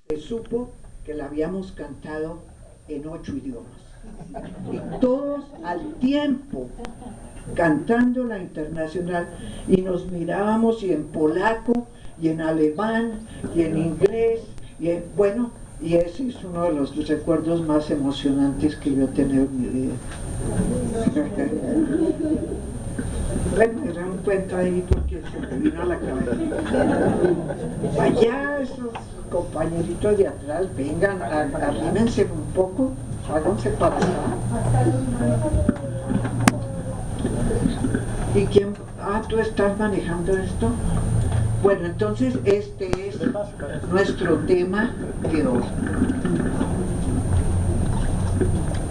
se supo que la habíamos cantado en 8 idiomas. Y todos al tiempo cantando la internacional, y nos mirábamos y en polaco y en alemán y en inglés bueno, y ese es uno de los recuerdos más emocionantes que yo he tenido en mi vida. Bueno, era un cuento ahí porque se me vino a la cabeza. Allá esos compañeritos de atrás, vengan, arrímense un poco, háganse para allá. ¿Y quién? ¿Tú estás manejando esto? Bueno, entonces este es nuestro tema de hoy.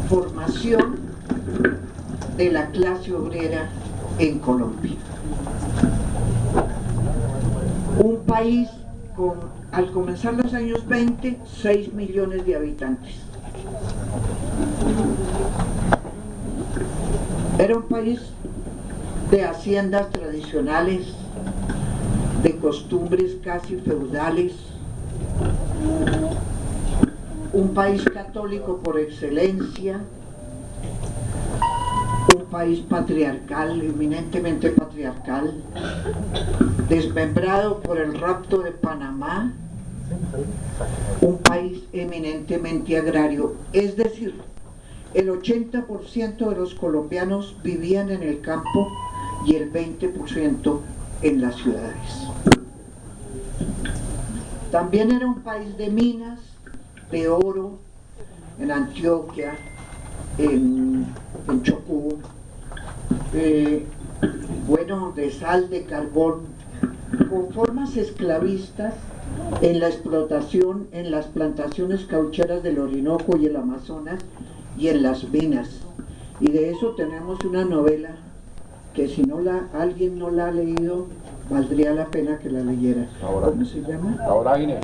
Formación de la clase obrera en Colombia. Un país con, al comenzar los años 20, 6 millones de habitantes. Era un país de haciendas tradicionales, de costumbres casi feudales, un país católico por excelencia, un país patriarcal, eminentemente patriarcal, desmembrado por el rapto de Panamá, un país eminentemente agrario, es decir, el 80% de los colombianos vivían en el campo y el 20% en las ciudades. También era un país de minas, de oro, en Antioquia, en Chocó, bueno, de sal, de carbón, con formas esclavistas en la explotación, en las plantaciones caucheras del Orinoco y el Amazonas y en las minas. Y de eso tenemos una novela que si no alguien no la ha leído, valdría la pena que la leyera. ¿Cómo se llama? La vorágine.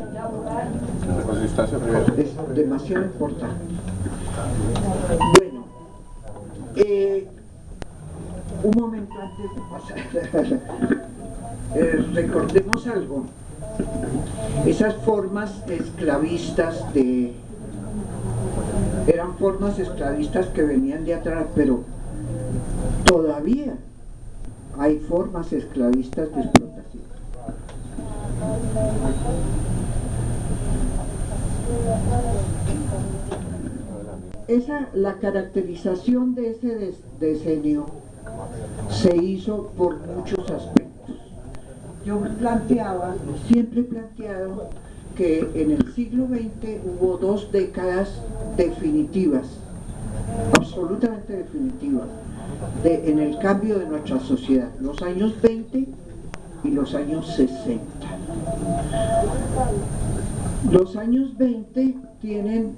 Es demasiado importante. Bueno, un momento antes de pasar, recordemos algo. Esas formas esclavistas eran formas esclavistas que venían de atrás, pero todavía hay formas esclavistas de explotación. La caracterización de ese decenio se hizo por muchos aspectos. Yo siempre he planteado que en el siglo XX hubo 2 décadas definitivas, absolutamente definitivas, en el cambio de nuestra sociedad, los años 20 y los años 60. Los años 20 tienen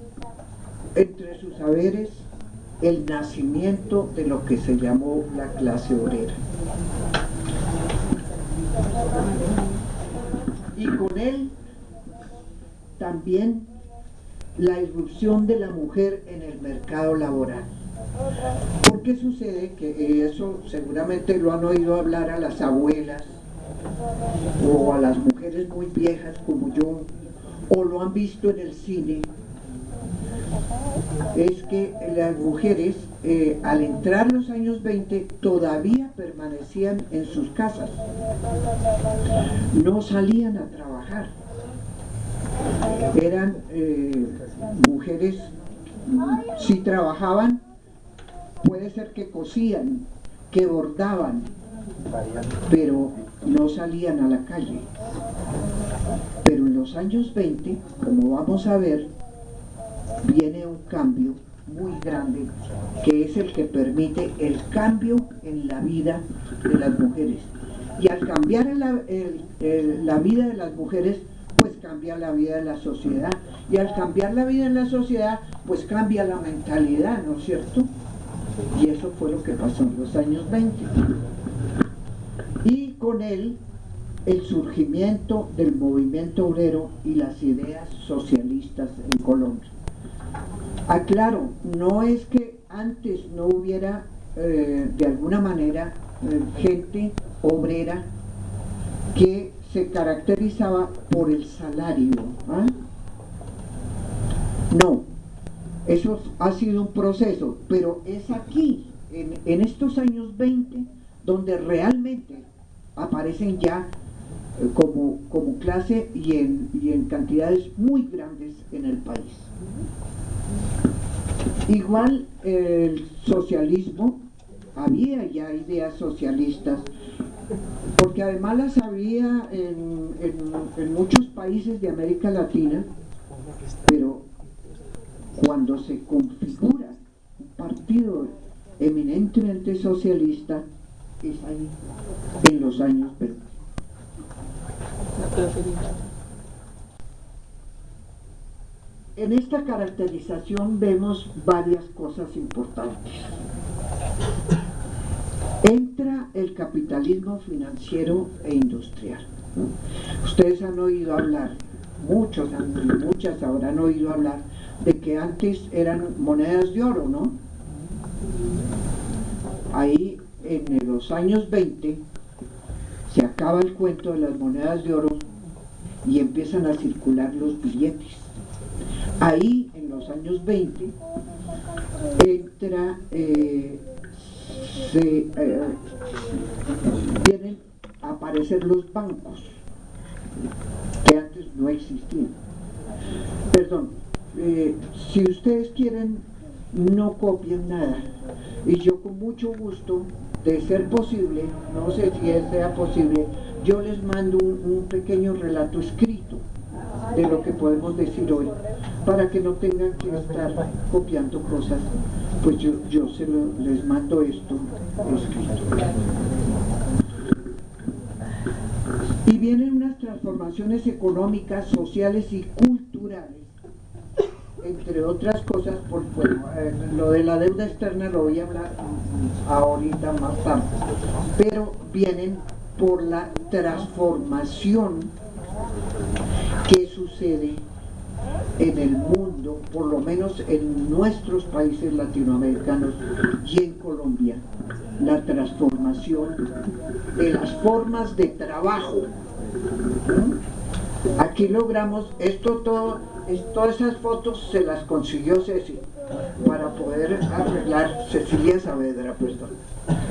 entre sus saberes el nacimiento de lo que se llamó la clase obrera. Y con él también la irrupción de la mujer en el mercado laboral. ¿Por qué sucede? Que eso seguramente lo han oído hablar a las abuelas o a las mujeres muy viejas como yo, o lo han visto en el cine. Es que las mujeres al entrar los años 20 todavía permanecían en sus casas, no salían a trabajar, eran mujeres, si trabajaban, puede ser que cosían, que bordaban, pero no salían a la calle. Pero en los años 20, como vamos a ver, viene un cambio muy grande, que es el que permite el cambio en la vida de las mujeres. Y al cambiar la vida de las mujeres, pues cambia la vida de la sociedad. Y al cambiar la vida en la sociedad, pues cambia la mentalidad, ¿no es cierto? Y eso fue lo que pasó en los años 20. Y con él, el surgimiento del movimiento obrero y las ideas socialistas en Colombia. Aclaro, no es que antes no hubiera de alguna manera gente obrera que se caracterizaba por el salario, ¿eh? No, eso ha sido un proceso, pero es aquí, en estos años 20, donde realmente aparecen ya como clase y en cantidades muy grandes en el país. Igual el socialismo, había ya ideas socialistas, porque además las había en muchos países de América Latina, pero cuando se configura un partido eminentemente socialista es ahí, en los años 20. En esta caracterización vemos varias cosas importantes. Entra el capitalismo financiero e industrial, ¿no? Ustedes han oído hablar, muchas habrán oído hablar de que antes eran monedas de oro, ¿no? Ahí en los años 20 se acaba el cuento de las monedas de oro y empiezan a circular los billetes. Ahí en los años 20 entra vienen a aparecer los bancos que antes no existían. Perdón, si ustedes quieren, no copien nada, y yo con mucho gusto, de ser posible, no sé si sea posible, yo les mando un pequeño relato escrito de lo que podemos decir hoy, para que no tengan que estar copiando cosas. Pues yo les mando esto escrito. Y vienen unas transformaciones económicas, sociales y culturales, entre otras cosas. Bueno, lo de la deuda externa lo voy a hablar ahorita más tarde, pero vienen por la transformación que sucede en el mundo, por lo menos en nuestros países latinoamericanos y en Colombia, la transformación de las formas de trabajo. Aquí logramos todas esas fotos se las consiguió Ceci para poder arreglar, Cecilia Saavedra, perdón,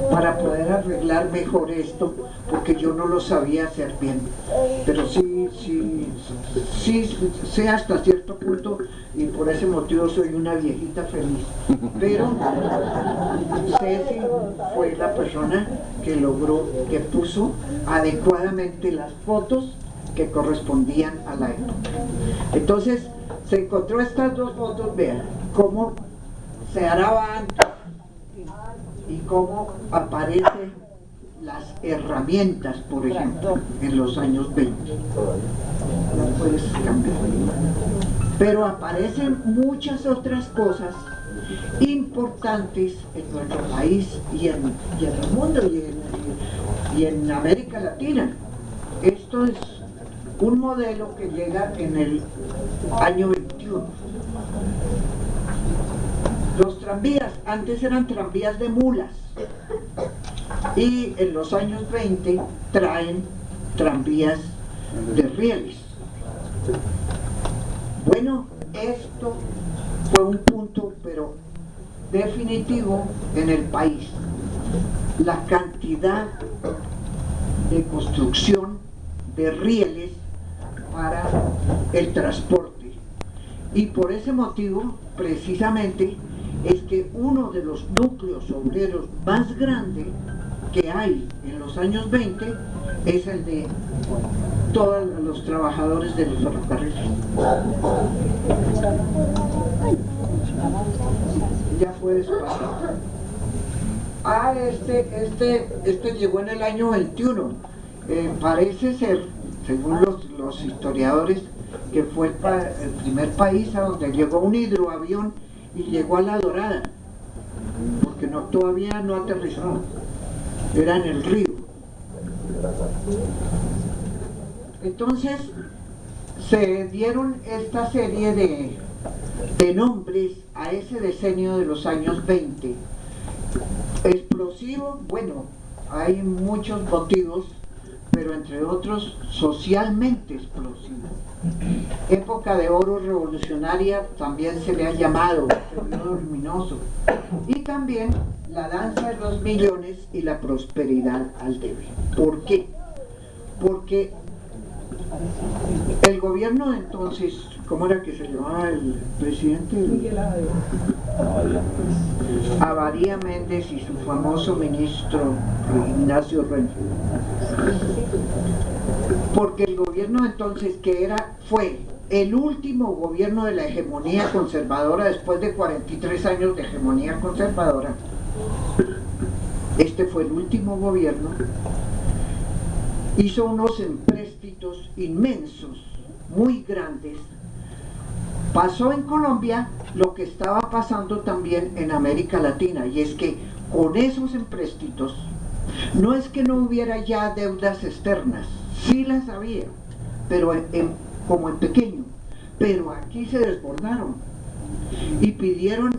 para poder arreglar mejor esto, porque yo no lo sabía hacer bien, pero sí sé hasta cierto punto, y por ese motivo soy una viejita feliz, pero Ceci fue la persona que logró, que puso adecuadamente las fotos que correspondían a la época. Entonces se encontró estas dos fotos, vean cómo se araba antes y cómo aparecen las herramientas, por ejemplo, en los años 20. No puedes cambiar. Pero aparecen muchas otras cosas importantes en nuestro país y en el mundo y en América Latina. Esto es un modelo que llega en el año 21. Los tranvías, antes eran tranvías de mulas, y en los años 20 traen tranvías de rieles. Bueno, esto fue un punto, pero definitivo en el país. La cantidad de construcción de rieles para el transporte, y por ese motivo precisamente es que uno de los núcleos obreros más grandes que hay en los años 20 es el de todos los trabajadores de los ferrocarriles. Ya fue despacio. Este llegó en el año 21. Parece ser, según los historiadores, que fue el primer país a donde llegó un hidroavión y llegó a La Dorada, porque todavía no aterrizó, era en el río. Entonces se dieron esta serie de nombres a ese decenio de los años 20. Explosivo, bueno, hay muchos motivos, pero entre otros socialmente explosivo. Época de oro revolucionaria también se le ha llamado, periodo luminoso, y también la danza de los millones y la prosperidad al débil. ¿Por qué? Porque el gobierno de entonces, ¿cómo era que se llamaba el presidente? Abadía Méndez y su famoso ministro Ignacio Renfe. Porque el gobierno de entonces, fue el último gobierno de la hegemonía conservadora después de 43 años de hegemonía conservadora, este fue el último gobierno, hizo unos empréstitos inmensos, muy grandes. Pasó en Colombia lo que estaba pasando también en América Latina, y es que con esos empréstitos, no es que no hubiera ya deudas externas, sí las había, pero como en pequeño, pero aquí se desbordaron y pidieron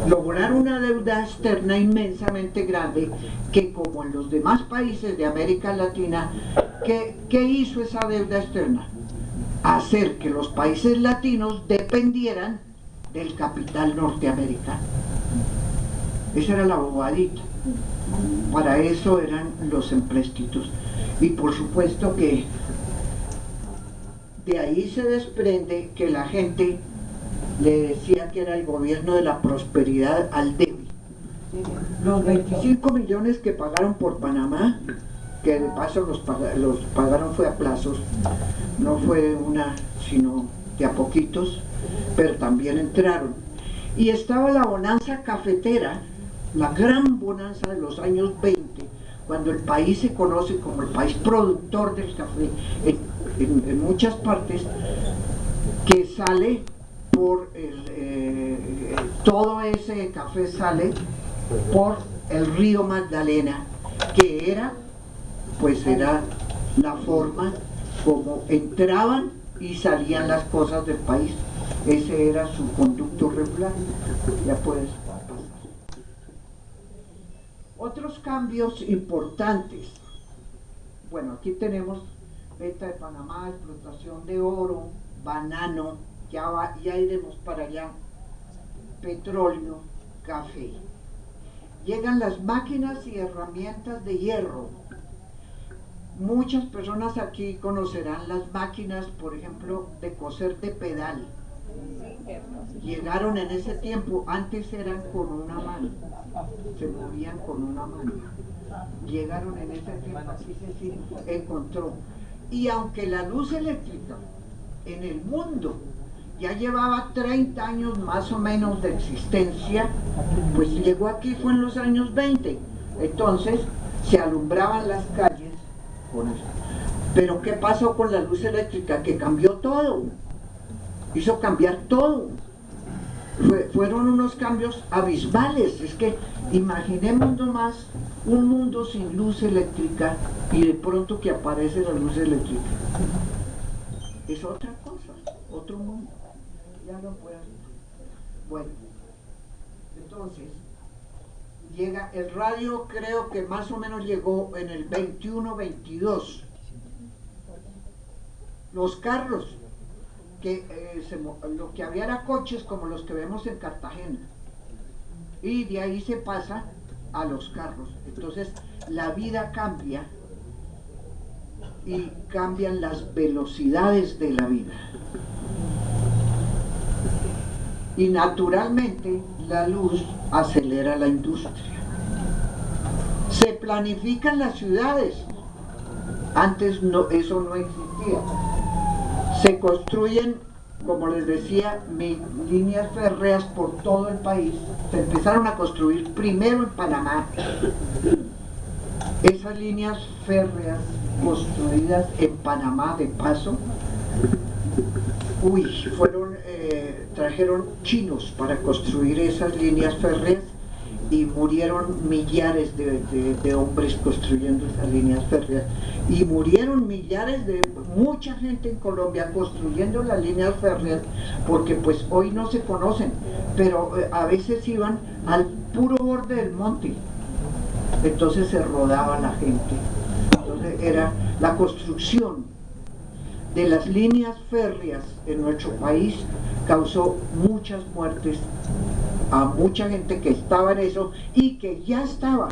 lograr una deuda externa inmensamente grande, que como en los demás países de América Latina, ¿qué hizo esa deuda externa? Hacer que los países latinos dependieran del capital norteamericano. Esa era la bobadita. Para eso eran los empréstitos. Y por supuesto que de ahí se desprende que la gente le decía que era el gobierno de la prosperidad al débil. Los 25 millones que pagaron por Panamá, que de paso los pagaron fue a plazos, no fue sino de a poquitos, pero también entraron. Y estaba la bonanza cafetera, la gran bonanza de los años 20, cuando el país se conoce como el país productor del café en muchas partes, que sale por todo ese café sale por el río Magdalena, que era la forma como entraban y salían las cosas del país. Ese era su conducto regular. Ya puedes pasar. Otros cambios importantes. Bueno, aquí tenemos venta de Panamá, explotación de oro, banano, ya iremos para allá, petróleo, café. Llegan las máquinas y herramientas de hierro. Muchas personas aquí conocerán las máquinas, por ejemplo, de coser de pedal. Llegaron en ese tiempo, antes eran con una mano, se movían con una mano. Llegaron en ese tiempo, así se encontró. Y aunque la luz eléctrica en el mundo ya llevaba 30 años más o menos de existencia, pues llegó aquí fue en los años 20. Entonces se alumbraban las calles con eso. Pero ¿qué pasó con la luz eléctrica? Que cambió todo, hizo cambiar todo. Fueron unos cambios abismales. Es que imaginemos nomás un mundo sin luz eléctrica y de pronto que aparece la luz eléctrica. Es otra cosa, otro mundo. Ya no puedo. Bueno, entonces llega el radio, creo que más o menos llegó en el 21-22. Los carros, lo que había era coches como los que vemos en Cartagena, y de ahí se pasa a los carros. Entonces la vida cambia y cambian las velocidades de la vida, y naturalmente la luz acelera la industria. Se planifican las ciudades, antes eso no existía. Se construyen, como les decía, líneas férreas por todo el país. Se empezaron a construir primero en Panamá. Esas líneas férreas construidas en Panamá de paso, trajeron chinos para construir esas líneas férreas, y murieron millares de hombres construyendo esas líneas férreas, y murieron mucha gente en Colombia construyendo las líneas férreas, porque pues hoy no se conocen, pero a veces iban al puro borde del monte, entonces se rodaba la gente. Entonces era la construcción de las líneas férreas en nuestro país, causó muchas muertes a mucha gente que estaba en eso y que ya estaba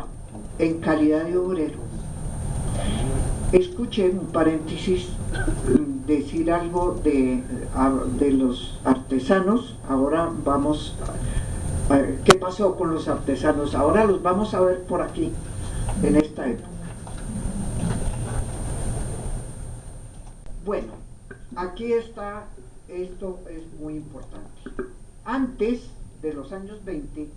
en calidad de obrero. Escuché, un paréntesis, decir algo de los artesanos. Ahora vamos a ver qué pasó con los artesanos. Ahora los vamos a ver por aquí, en esta época. Bueno, aquí está, esto es muy importante. Antes de los años 20,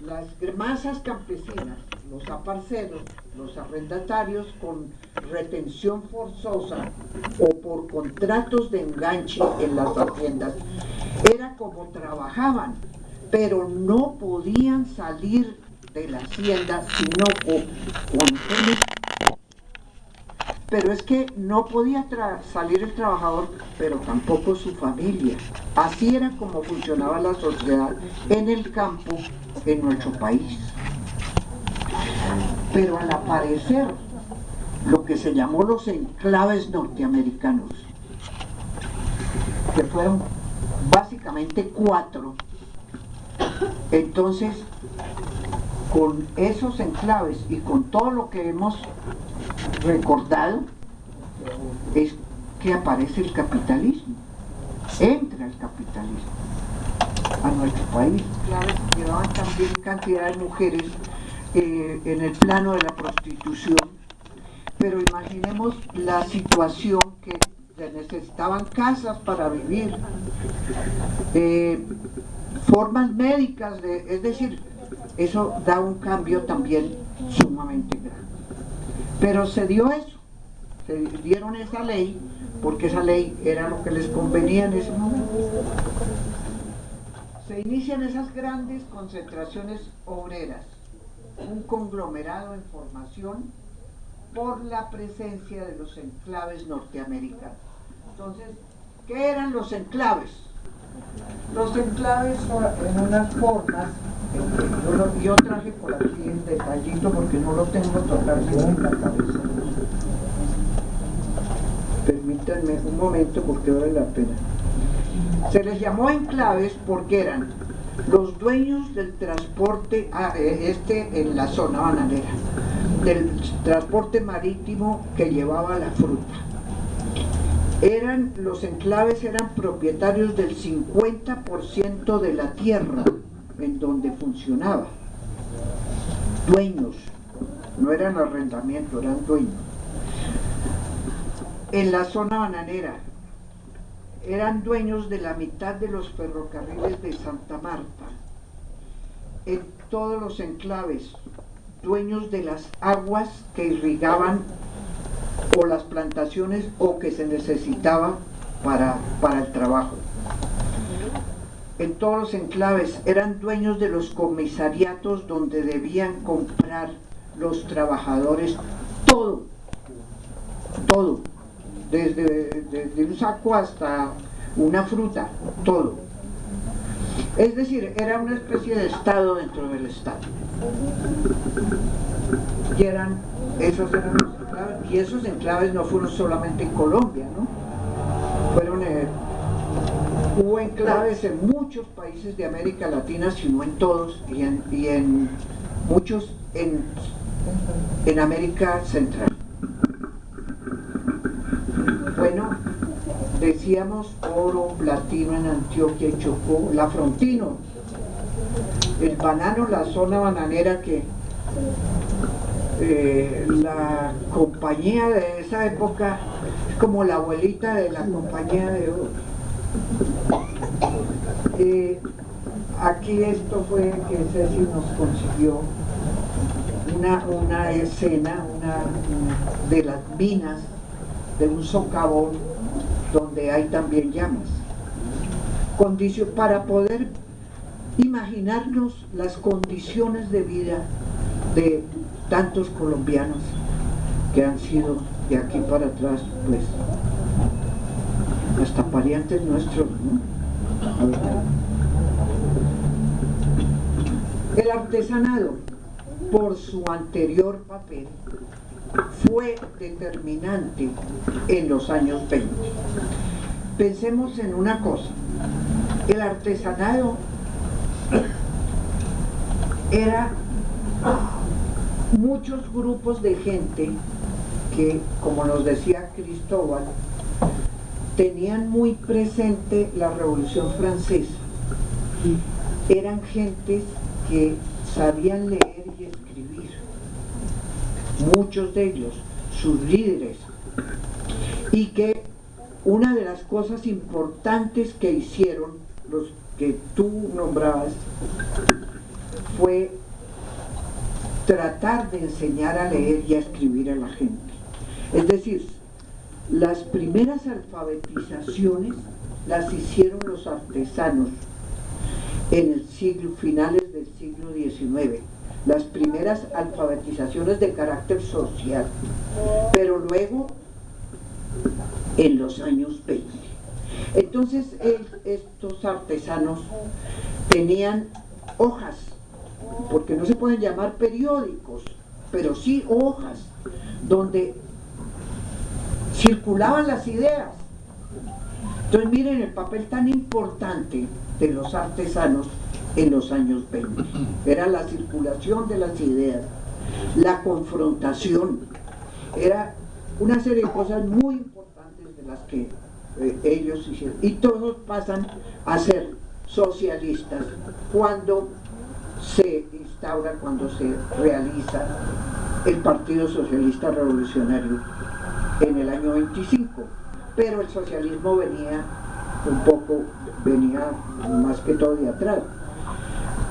las masas campesinas, los aparceros, los arrendatarios con retención forzosa o por contratos de enganche en las haciendas, era como trabajaban, pero no podían salir de la hacienda sino con permiso. Pero es que no podía salir el trabajador, pero tampoco su familia. Así era como funcionaba la sociedad en el campo en nuestro país. Pero al aparecer lo que se llamó los enclaves norteamericanos, que fueron básicamente 4, entonces con esos enclaves y con todo lo que hemos recordado, es que aparece el capitalismo, entra el capitalismo a nuestro país. Claro, llevaban también cantidad de mujeres en el plano de la prostitución, pero imaginemos la situación que necesitaban casas para vivir, formas médicas, es decir, eso da un cambio también sumamente grande. Pero se dio eso, se dieron esa ley, porque esa ley era lo que les convenía en ese momento. Se inician esas grandes concentraciones obreras, un conglomerado en formación por la presencia de los enclaves norteamericanos. Entonces, ¿qué eran los enclaves? Los enclaves son en unas formas, yo traje por aquí el detallito porque no lo tengo totalmente en la cabeza. Permítanme un momento porque vale la pena. Se les llamó enclaves porque eran los dueños del transporte, en la zona bananera, del transporte marítimo que llevaba la fruta. Los enclaves eran propietarios del 50% de la tierra en donde funcionaba. Dueños, no eran arrendamiento, eran dueños. En la zona bananera, eran dueños de la mitad de los ferrocarriles de Santa Marta. En todos los enclaves, dueños de las aguas que irrigaban o las plantaciones o que se necesitaba para el trabajo. En todos los enclaves eran dueños de los comisariatos donde debían comprar los trabajadores todo, desde un saco hasta una fruta, todo. Es decir, era una especie de Estado dentro del Estado. Y esos eran los enclaves, y esos enclaves no fueron solamente en Colombia, ¿no? Hubo enclaves en muchos países de América Latina, si no en todos, y en muchos en América Central. Bueno, decíamos oro, platino en Antioquia y Chocó, la Frontino, el banano, la zona bananera que la compañía de esa época es como la abuelita de la compañía de oro. Aquí esto fue que Ceci nos consiguió una escena, de las minas de un socavón donde hay también llamas, para poder imaginarnos las condiciones de vida de tantos colombianos que han sido de aquí para atrás, pues hasta parientes nuestros, ¿no? El artesanado por su anterior papel, fue determinante en los años 20. Pensemos en una cosa: el artesanado era muchos grupos de gente que, como nos decía Cristóbal, tenían muy presente la Revolución Francesa. Eran gentes que sabían leer y escribir, muchos de ellos, sus líderes, y que una de las cosas importantes que hicieron, los que tú nombrabas, fue tratar de enseñar a leer y a escribir a la gente. Es decir, las primeras alfabetizaciones las hicieron los artesanos en el finales del siglo XIX, las primeras alfabetizaciones de carácter social, pero luego en los años 20. Entonces estos artesanos tenían hojas, porque no se pueden llamar periódicos, pero sí hojas, donde circulaban las ideas. Entonces miren el papel tan importante de los artesanos en los años 20. Era la circulación de las ideas, la confrontación, era una serie de cosas muy importantes de las que ellos hicieron. Y todos pasan a ser socialistas cuando se instaura, cuando se realiza el Partido Socialista Revolucionario en el año 25. Pero el socialismo venía más que todo de atrás.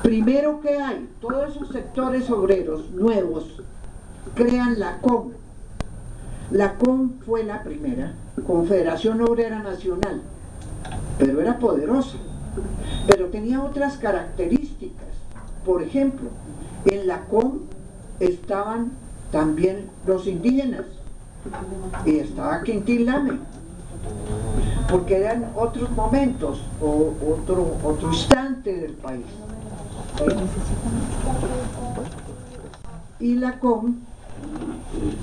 Primero que hay, todos esos sectores obreros nuevos crean la CON. La CON fue la primera, Confederación Obrera Nacional, pero era poderosa, pero tenía otras características. Por ejemplo, en la CON estaban también los indígenas, y estaba Quintín Lame, porque eran otros momentos, o otro instante del país. Y la CON,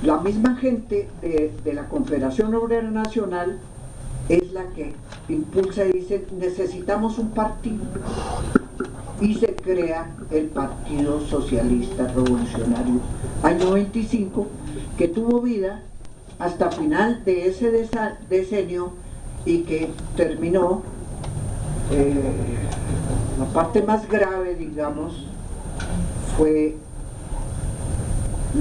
la misma gente de la Confederación Obrera Nacional, es la que impulsa y dice: necesitamos un partido, y se crea el Partido Socialista Revolucionario, año 25, que tuvo vida hasta final de ese decenio y que terminó. La parte más grave, digamos, fue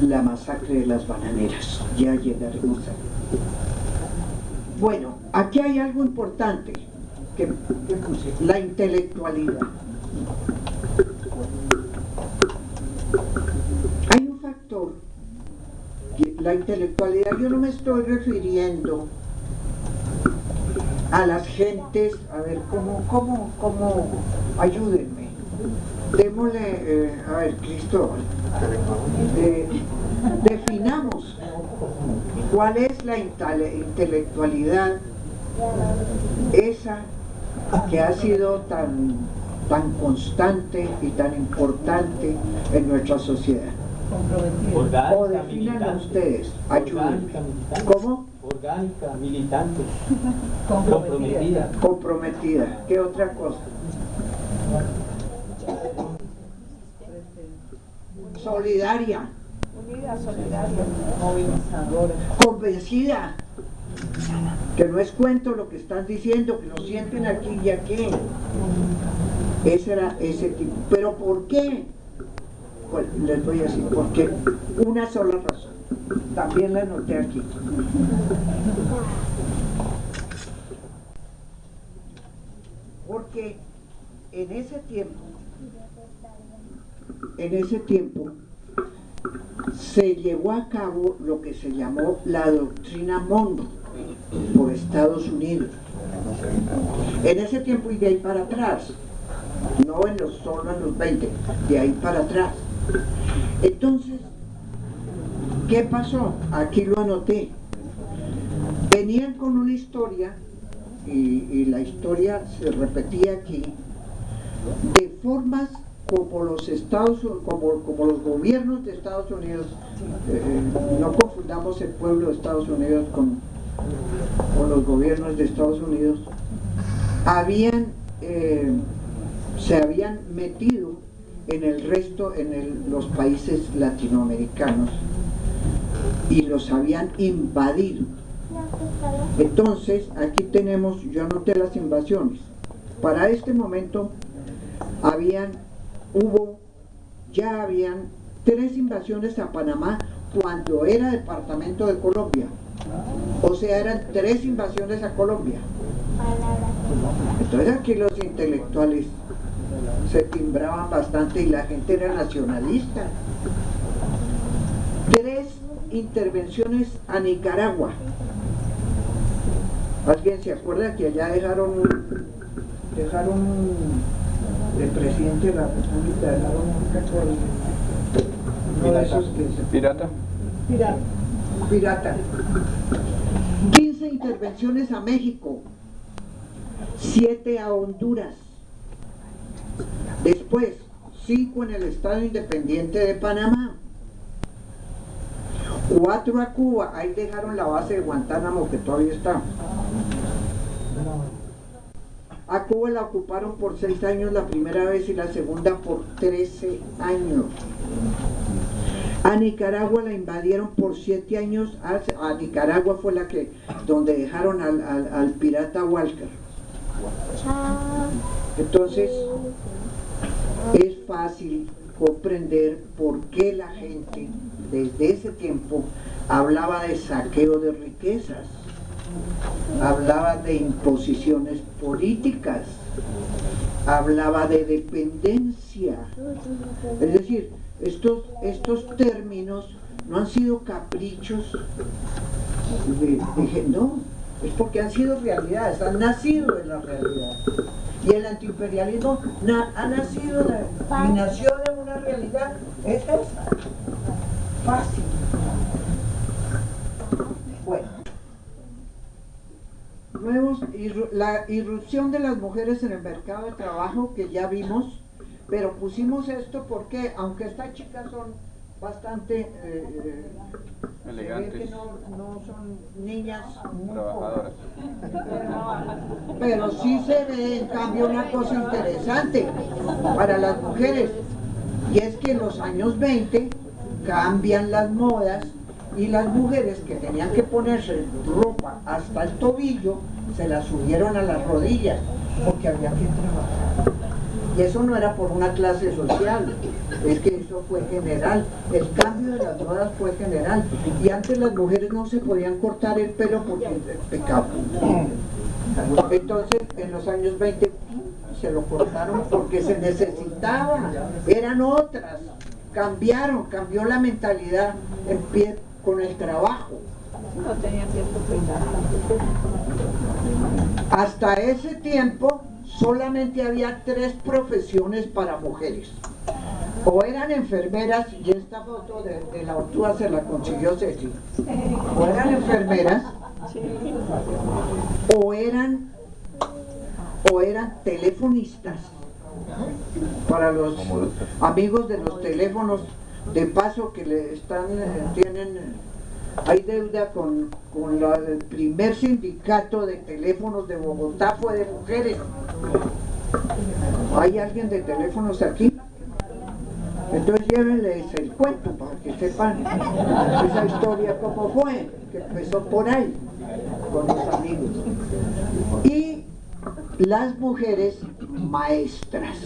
la masacre de las bananeras. Ya llegaremos a... Bueno, aquí hay algo importante que puse: la intelectualidad. Hay un factor, la intelectualidad. Yo no me estoy refiriendo a las gentes, a ver, ¿cómo ayúdenme? Démosle, a ver, Cristóbal, definamos cuál es la intelectualidad, esa que ha sido tan constante y tan importante en nuestra sociedad. O definan ustedes, ayúdenme. ¿Cómo? Orgánica, militante, comprometida. Comprometida. ¿Qué otra cosa? Solidaria. Unida, solidaria. Movilizadora. Convencida. Que no es cuento lo que están diciendo, que lo sienten aquí y aquí. Ese era ese tipo. ¿Pero por qué? Pues les voy a decir por qué. Una sola razón. También la anoté aquí. Porque en ese tiempo se llevó a cabo lo que se llamó la doctrina Monroe por Estados Unidos. En ese tiempo y de ahí para atrás, no solo en los 20, de ahí para atrás. Entonces, ¿qué pasó? Aquí lo anoté. Venían con una historia, y la historia se repetía aquí, de formas como los gobiernos de Estados Unidos, no confundamos el pueblo de Estados Unidos con los gobiernos de Estados Unidos, se habían metido en el resto, los países latinoamericanos, y los habían invadido. Entonces, aquí tenemos, yo anoté las invasiones. Para este momento ya habían 3 invasiones a Panamá cuando era departamento de Colombia. O sea, eran 3 invasiones a Colombia. Entonces aquí los intelectuales se timbraban bastante y la gente era nacionalista. 3 intervenciones a Nicaragua. ¿Alguien se acuerda que allá dejaron de presidente de la República, uno de esos que se... Pirata. 15 intervenciones a México, 7 a Honduras, después 5 en el Estado Independiente de Panamá, 4 a Cuba, ahí dejaron la base de Guantánamo que todavía está. A Cuba la ocuparon por 6 años la primera vez y la segunda por 13 años. A Nicaragua la invadieron por 7 años. A Nicaragua fue donde dejaron al pirata Walker. Entonces es fácil comprender por qué la gente desde ese tiempo hablaba de saqueo de riquezas, hablaba de imposiciones políticas, hablaba de dependencia. Es decir, estos términos no han sido caprichos no, es porque han sido realidades, han nacido de la realidad. Y el antiimperialismo ha nacido y nació de una realidad, es esa. Fácil. Bueno. La irrupción de las mujeres en el mercado de trabajo, que ya vimos, pero pusimos esto porque, aunque estas chicas son bastante elegantes, que no son niñas muy trabajadoras, pero sí se ve en cambio una cosa interesante para las mujeres, y es que en los años 20 cambian las modas y las mujeres que tenían que ponerse ropa hasta el tobillo se la subieron a las rodillas porque había que trabajar. Y eso no era por una clase social, es que eso fue general. El cambio de las modas fue general. Y antes las mujeres no se podían cortar el pelo porque era pecado. Entonces, en los años 20 se lo cortaron porque se necesitaba, eran otras. Cambió la mentalidad en pie con el trabajo. No tenía tiempo peinar. Hasta ese tiempo solamente había 3 profesiones para mujeres. O eran enfermeras, y esta foto de la Ortúa se la consiguió Ceci. O eran enfermeras, o eran telefonistas. Para los amigos de los teléfonos, de paso que hay deuda con el primer sindicato de teléfonos de Bogotá, fue de mujeres. ¿Hay alguien de teléfonos aquí? Entonces llévenles el cuento para que sepan esa historia cómo fue, que empezó por ahí, con los amigos. Y las mujeres maestras,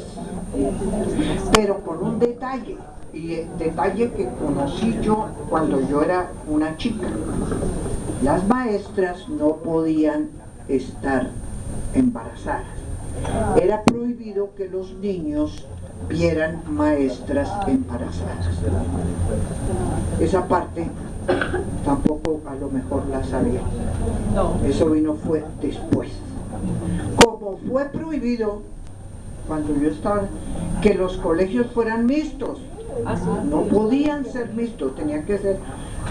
pero con un detalle, y el detalle que conocí yo cuando yo era una chica. Las maestras no podían estar embarazadas. Era prohibido que los niños vieran maestras embarazadas. Esa parte tampoco a lo mejor la sabía. Eso fue después. Como fue prohibido cuando yo estaba, que los colegios fueran mixtos. No podían ser mixtos, tenían que ser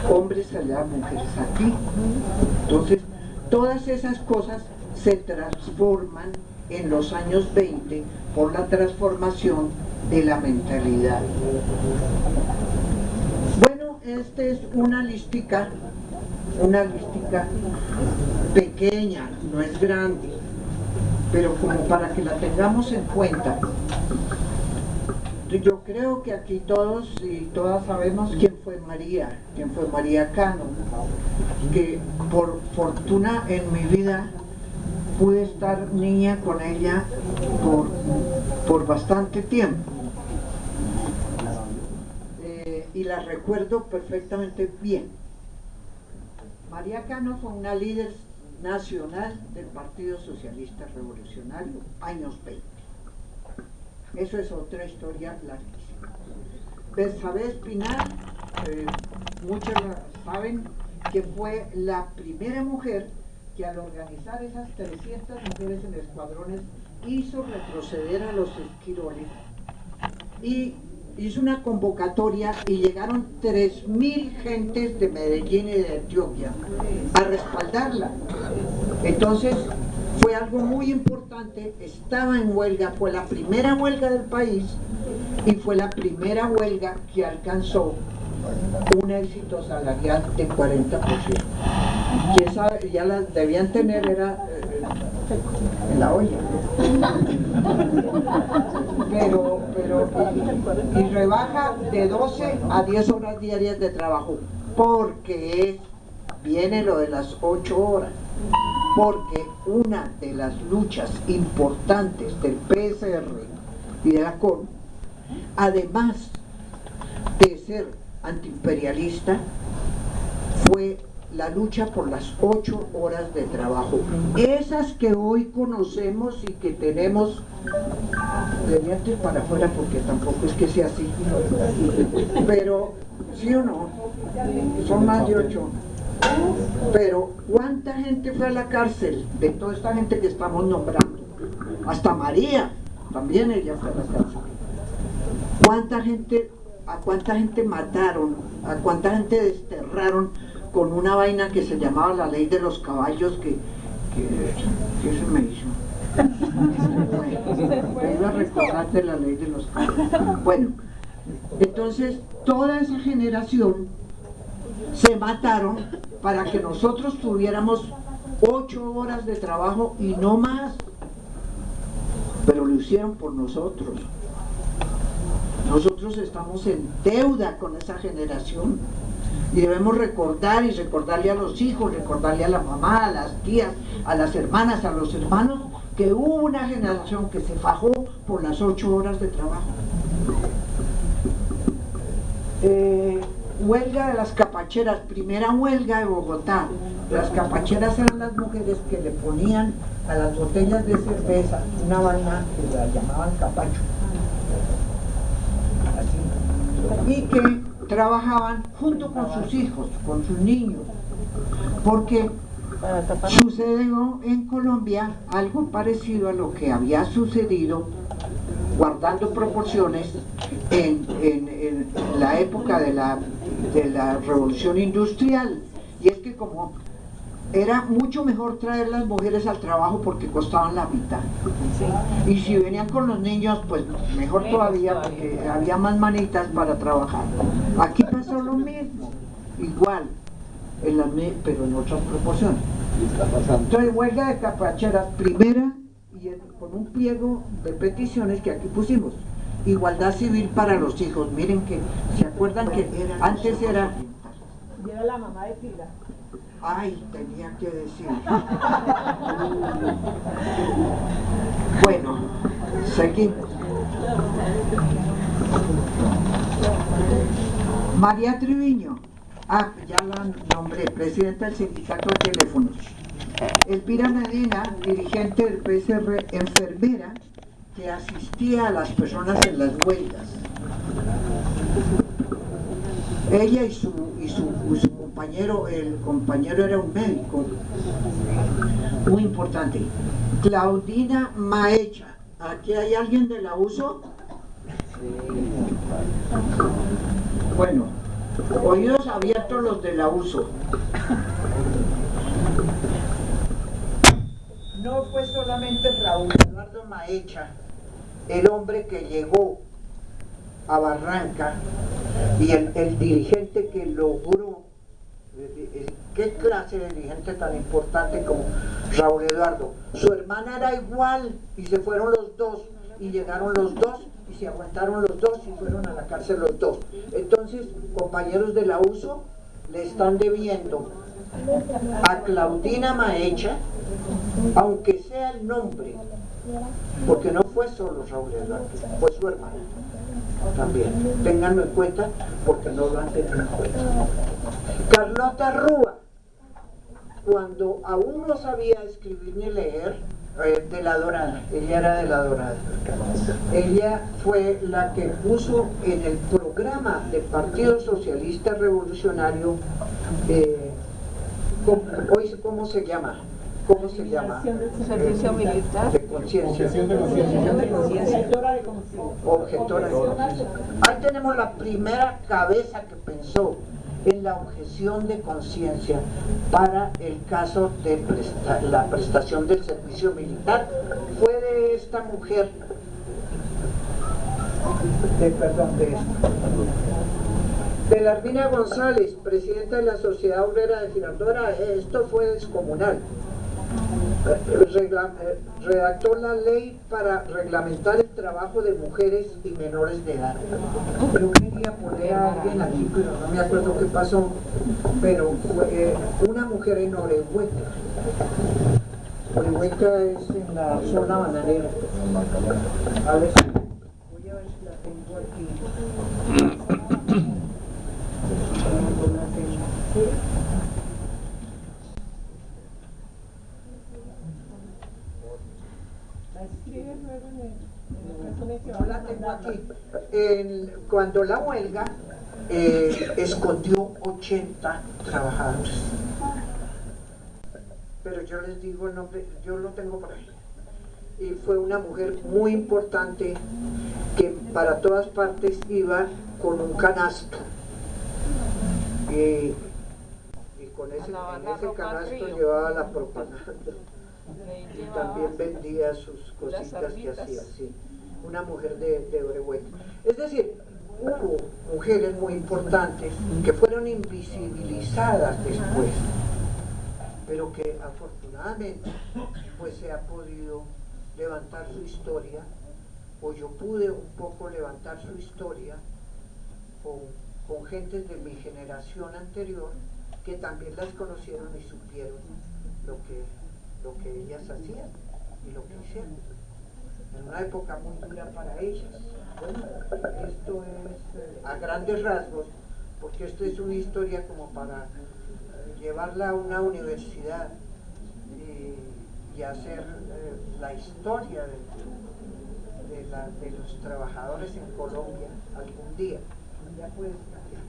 hombres allá, mujeres aquí. Entonces, todas esas cosas se transforman en los años 20 por la transformación de la mentalidad. Bueno, esta es una listica pequeña, no es grande, pero como para que la tengamos en cuenta. Yo creo que aquí todos y todas sabemos quién fue María Cano, que por fortuna en mi vida pude estar niña con ella por bastante tiempo. Y la recuerdo perfectamente bien. María Cano fue una líder nacional del Partido Socialista Revolucionario, años 20. Eso es otra historia larguísima. Betsabe Espinal, muchos saben que fue la primera mujer que al organizar esas 300 mujeres en escuadrones hizo retroceder a los esquiroles y hizo una convocatoria y llegaron 3.000 gentes de Medellín y de Antioquia a respaldarla. Entonces fue algo muy importante, estaba en huelga, fue la primera huelga del país y fue la primera huelga que alcanzó un éxito salarial de 40%. Quién sabe, ya la debían tener, era en la olla. Y rebaja de 12 a 10 horas diarias de trabajo, porque viene lo de las 8 horas. Porque una de las luchas importantes del PSR y de la CON, además de ser antiimperialista, fue la lucha por las 8 horas de trabajo. Esas que hoy conocemos y que tenemos de dientes para afuera, porque tampoco es que sea así, pero sí o no, son más de 8. Pero ¿cuánta gente fue a la cárcel de toda esta gente que estamos nombrando? Hasta María, también ella fue a la cárcel. ¿A cuánta gente mataron? ¿A cuánta gente desterraron con una vaina que se llamaba la ley de los caballos que se me hizo? Me iba a recordar de la ley de los caballos. Bueno, entonces toda esa generación se mataron para que nosotros tuviéramos 8 horas de trabajo y no más, pero lo hicieron por nosotros. Nosotros estamos en deuda con esa generación y debemos recordar y recordarle a los hijos, recordarle a la mamá, a las tías, a las hermanas, a los hermanos, que hubo una generación que se fajó por las 8 horas de trabajo. Huelga de las capacheras, primera huelga de Bogotá. Las capacheras eran las mujeres que le ponían a las botellas de cerveza una vaina que la llamaban capacho, así, y que trabajaban junto con sus hijos, con sus niños, porque sucedió en Colombia algo parecido a lo que había sucedido, guardando proporciones, en la época de la revolución industrial. Y es que como era mucho mejor traer las mujeres al trabajo porque costaban la mitad, y si venían con los niños, pues mejor todavía, porque había más manitas para trabajar. Aquí pasó lo mismo, igual, pero en otras proporciones. Entonces, huelga de capacheras primera, y con un pliego de peticiones que aquí pusimos: igualdad civil para los hijos. Miren que, ¿se acuerdan que antes era? Yo era la mamá de Pilar. Ay, tenía que decir. Bueno, seguimos. María Triviño, ya la nombré, presidenta del sindicato de teléfonos. Elvira Medina, dirigente del PSR, enfermera, que asistía a las personas en las huelgas. Ella y su compañero, el compañero era un médico muy importante. Claudina Maecha, ¿aquí hay alguien de la USO? Bueno, oídos abiertos los de la USO. No fue solamente Raúl Eduardo Maecha el hombre que llegó a Barranca, y el dirigente que logró, qué clase de dirigente tan importante como Raúl Eduardo, su hermana era igual y se fueron los dos y llegaron los dos y se aguantaron los dos y fueron a la cárcel los dos. Entonces, compañeros de la USO le están debiendo a Claudina Maecha, aunque sea el nombre, porque no fue solo Raúl Eduardo, fue su hermana también. Ténganlo en cuenta porque no lo han tenido en cuenta. Carlota Rúa, cuando aún no sabía escribir ni leer, de La Dorada, ella era de La Dorada. Ella fue la que puso en el programa del Partido Socialista Revolucionario, ¿cómo se llama? ¿Cómo se llama? Servicio militar. De conciencia. Objetora de conciencia. Objetora de conciencia. Ahí tenemos la primera cabeza que pensó en la objeción de conciencia para el caso de la prestación del servicio militar. Fue de esta mujer, de Larmina González, presidenta de la Sociedad Obrera de Girardota. Esto fue descomunal. Redactó la ley para reglamentar el trabajo de mujeres y menores de edad. Yo quería poner a alguien aquí, pero no me acuerdo qué pasó, pero fue una mujer en Orehueca. Orehueca es en la zona bananera. A ver si, voy a ver si la tengo aquí. Yo la tengo aquí. Cuando la huelga escondió 80 trabajadores, pero yo les digo el nombre, yo lo tengo por ahí. Y fue una mujer muy importante que para todas partes iba con un canasto, y con ese canasto llevaba la propaganda. Y también vendía sus cositas que hacía, sí. Una mujer de Orehueca. Es decir, hubo mujeres muy importantes que fueron invisibilizadas después, pero que afortunadamente pues se ha podido levantar su historia, o yo pude un poco levantar su historia con gentes de mi generación anterior que también las conocieron y supieron lo que ellas hacían y lo que hicieron en una época muy dura para ellas. Bueno, esto es a grandes rasgos, porque esto es una historia como para llevarla a una universidad y hacer la historia de los trabajadores en Colombia algún día. Ya puedes cambiar.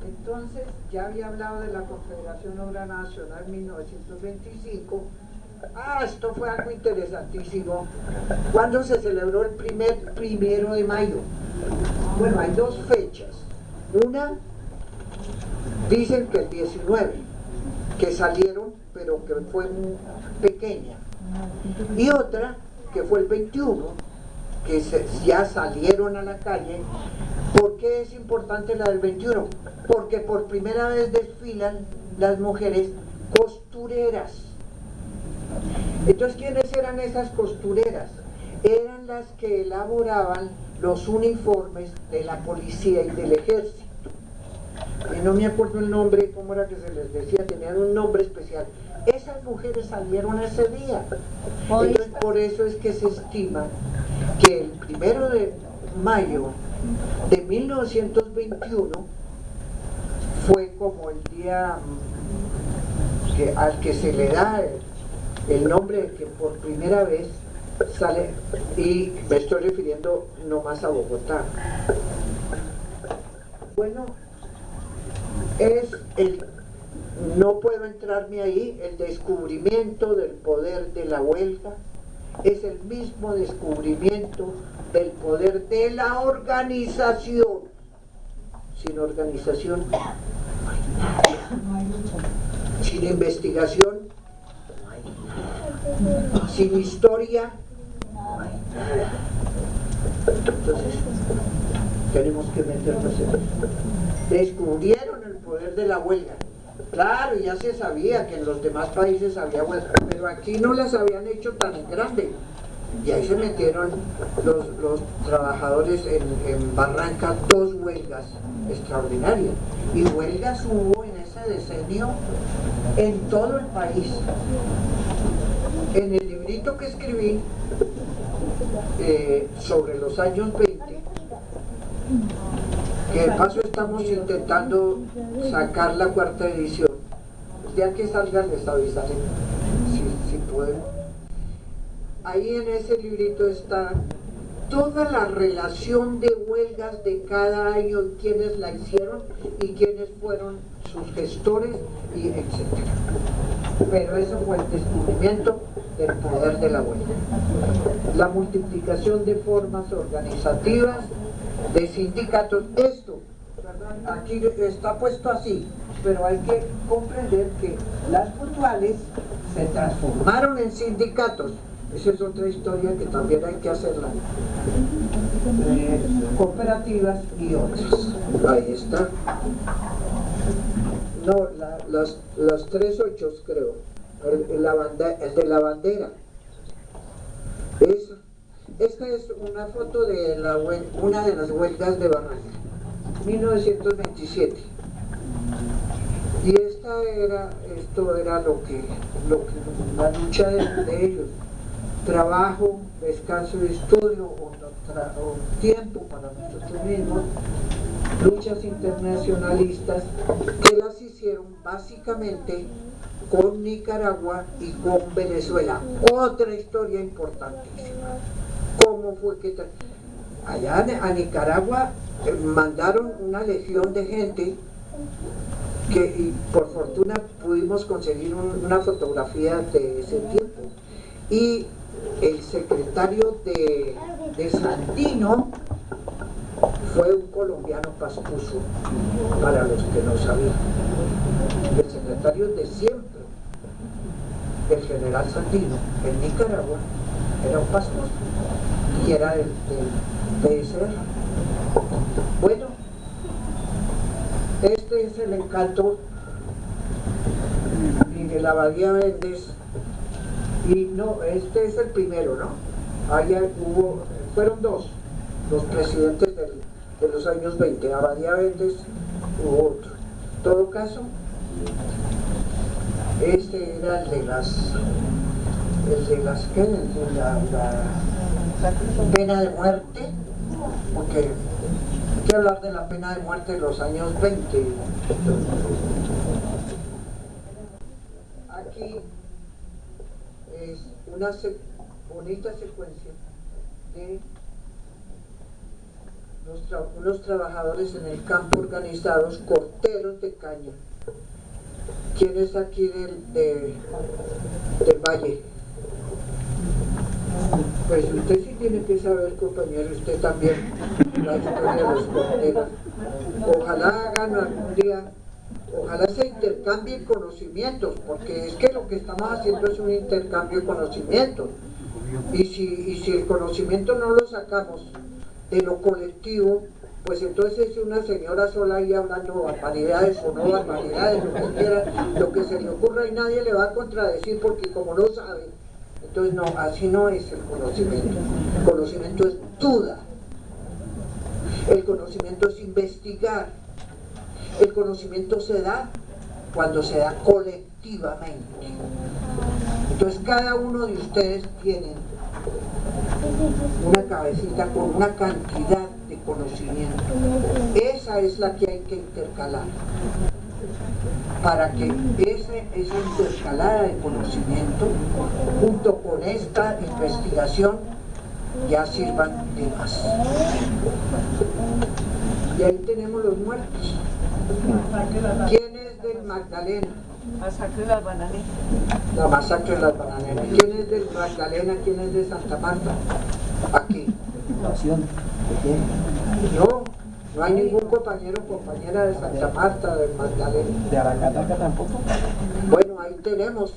Entonces, ya había hablado de la Confederación Obrera Nacional 1925. Esto fue algo interesantísimo. ¿Cuándo se celebró el 1 de mayo? Bueno, hay dos fechas. Una, dicen que el 19, que salieron, pero que fue muy pequeña. Y otra, que fue el 21, que ya salieron a la calle. ¿Por qué es importante la del 21? Porque por primera vez desfilan las mujeres costureras. Entonces, ¿quiénes eran esas costureras? Eran las que elaboraban los uniformes de la policía y del ejército. No me acuerdo el nombre, cómo era que se les decía, tenían un nombre especial. Esas mujeres salieron ese día. Entonces, por eso es que se estima que el 1 de mayo de 1921 fue como el día al que se le da el nombre de que por primera vez sale, y me estoy refiriendo nomás a Bogotá. Bueno, no puedo entrarme ahí, el descubrimiento del poder de la huelga es el mismo descubrimiento del poder de la organización. Sin organización no hay nada. Sin investigación no hay nada. Sin historia no hay nada. Entonces, tenemos que meternos en eso. Descubrieron el poder de la huelga. Claro, ya se sabía que en los demás países había huelga, pero aquí no las habían hecho tan grande. Y ahí se metieron los trabajadores en Barranca, 2 huelgas extraordinarias. Y huelgas hubo en ese decenio en todo el país. En el librito que escribí sobre los años 20, que de paso estamos intentando sacar la 4ª edición, el día que salga les avisaré si podemos. Ahí en ese librito está toda la relación de huelgas de cada año, quiénes la hicieron y quiénes fueron sus gestores, y etcétera. Pero eso fue el descubrimiento del poder de la huelga. La multiplicación de formas organizativas, de sindicatos. Esto, ¿verdad? Aquí está puesto así, pero hay que comprender que las mutuales se transformaron en sindicatos. Esa es otra historia que también hay que hacerla. Cooperativas y otras. Ahí está. No, los 3 ochos creo. El de la bandera. Esta es una foto de una de las huelgas de Barranca, 1927. Y esto era lo que la lucha de ellos. Trabajo, descanso y estudio, o tiempo para nosotros mismos, luchas internacionalistas que las hicieron básicamente con Nicaragua y con Venezuela. Otra historia importantísima. ¿Cómo fue que allá a Nicaragua mandaron una legión de gente que, y por fortuna pudimos conseguir una fotografía de ese tiempo? Y el secretario de Sandino fue un colombiano pastuso, para los que no sabían. El secretario de siempre del general Sandino en Nicaragua era un pastuso y era del PSR. Bueno, este es el encanto de la Abadía Méndez. Y no, este es el primero, ¿no? Fueron 2 los presidentes de los años 20, Abadía Méndez hubo otro. En todo caso, este era el de la pena de muerte, porque hay que hablar de la pena de muerte de los años 20. Aquí es una bonita secuencia de unos trabajadores en el campo organizados, corteros de caña. ¿Quién es aquí del Valle? Pues usted sí tiene que saber, compañero, usted también, la historia de los corteros. Ojalá hagan algún día, ojalá se intercambien conocimientos, porque es que lo que estamos haciendo es un intercambio de conocimientos. Y si el conocimiento no lo sacamos de lo colectivo, pues entonces es una señora sola ahí hablando barbaridades o no barbaridades, lo que quiera, lo que se le ocurra, y nadie le va a contradecir porque como no sabe. Entonces no, así no es el conocimiento. El conocimiento es duda. El conocimiento es investigar. El conocimiento se da cuando se da colectivamente. Entonces cada uno de ustedes tiene una cabecita con una cantidad de conocimiento. Esa es la que hay que intercalar, para que esa intercalada de conocimiento junto con esta investigación ya sirvan de más. Y ahí tenemos los muertos. ¿Quién es del Magdalena? Masacre de las Bananeras. La masacre de las Bananeras. ¿Quién es del Magdalena? ¿Quién es de Santa Marta? Aquí. No hay ningún compañero o compañera de Santa Marta, del Magdalena. ¿De Aracataca tampoco? Bueno, ahí tenemos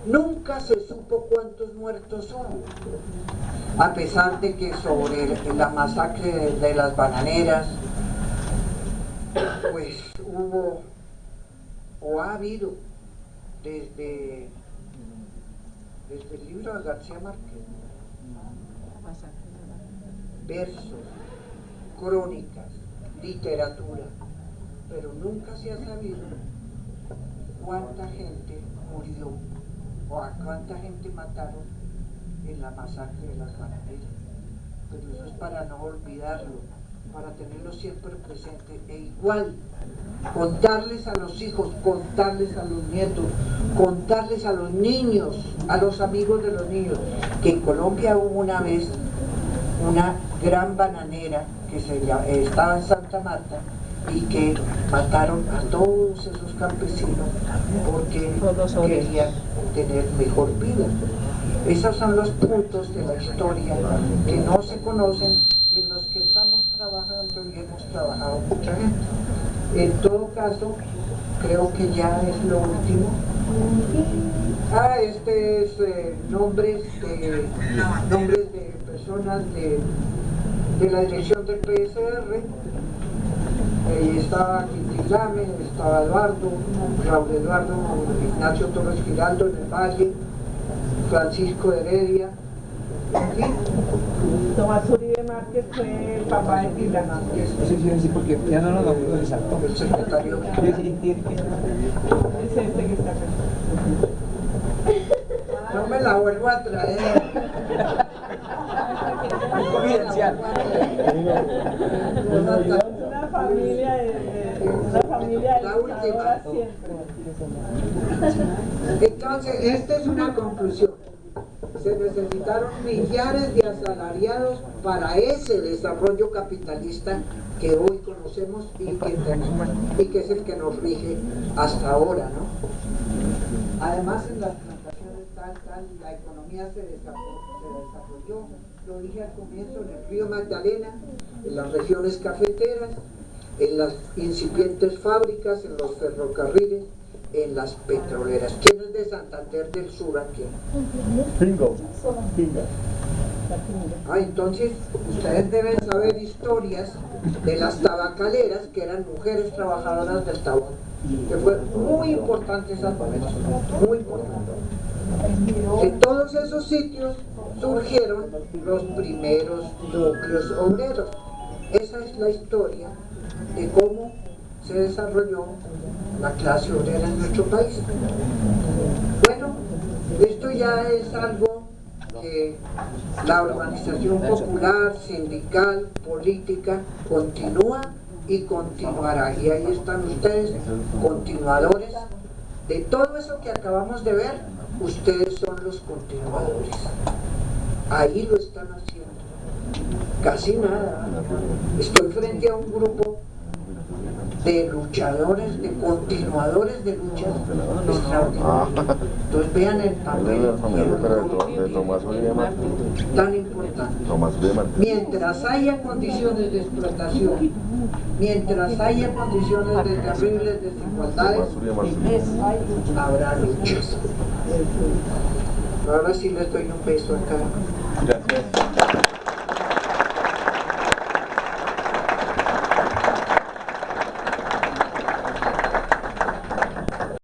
Nunca se supo cuántos muertos hubo, a pesar de que sobre la masacre de las bananeras, pues hubo, o ha habido, desde el libro de García Márquez, versos, crónicas, literatura, pero nunca se ha sabido cuánta gente murió o a cuánta gente mataron en la masacre de las bananeras. Pero eso es para no olvidarlo, para tenerlo siempre presente, e igual contarles a los hijos, contarles a los nietos, contarles a los niños, a los amigos de los niños, que en Colombia hubo una vez una gran bananera que estaba en Santa Marta y que mataron a todos esos campesinos porque querían tener mejor vida. Esos son los puntos de la historia que no se conocen y en los que estamos trabajando y hemos trabajado mucha gente. En todo caso, creo que ya es lo último. Este es nombres de personas de la dirección del PSR. Estaba Quintilame, estaba Eduardo, Raúl Eduardo, Ignacio Torres Giraldo en el Valle, Francisco Heredia, ¿sí? Tomás Uribe Márquez fue el papá de Pilar Márquez. Sí, porque ya no lo exacto. El secretario. Es este que está acá. No me la vuelvo a traer. Confidencial. Una familia de La última. siempre. Entonces, esta es una conclusión. Se necesitaron millares de asalariados para ese desarrollo capitalista que hoy conocemos y que es el que nos rige hasta ahora, ¿no? Además, en las plantaciones la economía se desarrolló, lo dije al comienzo, en el río Magdalena, en las regiones cafeteras, en las incipientes fábricas, en los ferrocarriles, en las petroleras. ¿Quién es de Santander del Sur aquí? Bingo. Entonces ustedes deben saber historias de las tabacaleras, que eran mujeres trabajadoras del tabaco, que fue muy importante esa mujeres, muy importante. En todos esos sitios surgieron los primeros núcleos obreros. Esa es la historia de cómo se desarrolló la clase obrera en nuestro país. Bueno, esto ya es algo que la organización popular, sindical, política continúa y continuará. Y ahí están ustedes, continuadores de todo eso que acabamos de ver. Ustedes son los continuadores. Ahí lo están haciendo. Casi nada. Estoy frente a un grupo de luchadores, de continuadores de luchas extraordinarias. Entonces vean el papel tan importante. Mientras haya condiciones de explotación, mientras haya condiciones de terribles desigualdades, habrá luchas. Ahora sí les doy un beso acá. Gracias.